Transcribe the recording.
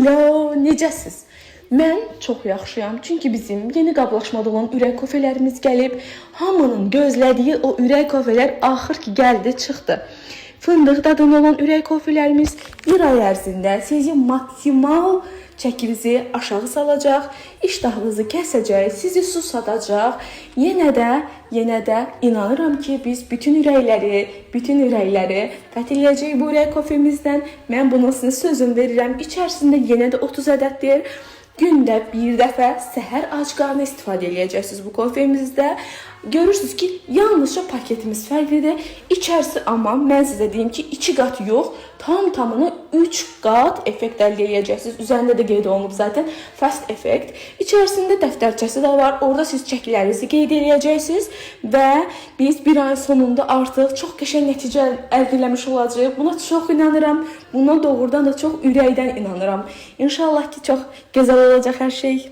Alo, necəsiz? Mən çox yaxşıyam, çünki bizim yeni qablaşmada olan ürək kofelərimiz gəlib. Hamının gözlədiyi o ürək kofelər axır ki gəldi, çıxdı. Fındıq dadında olan ürək kofelərimiz bir ay ərzində sizi maksimal çəkinizi aşağı salacaq, iştahınızı kəsəcək, sizi susadacaq. Yenə də inanıram ki, biz bütün ürəkləri fəthləyəcəyik bu ürək kofemizdən. Mən buna sizin sözüm verirəm. İçərisində yenə də 30 ədəddir. Gündə bir dəfə səhər ac qarnına istifadə edəcəksiniz bu kofemizdə. Görürsünüz ki, yalnızca paketimiz fərqlidir. İçərisi amma mən sizə deyim ki, 2 qat yox, tamını 3 qat effekt əldə edəcəksiniz. Üzərində də qeyd olunub zaten fast effect. İçərisində dəftərçəsi də var. Orada siz çəkilərinizi qeyd edəcəksiniz və biz bir ay sonunda artıq çox qəşəng nəticə əldə etmiş olacağıq. Buna çox inanıram. Buna doğrudan da çox ürəkdən inanıram. İnşallah ki, çox gözəl olacaq hər şey.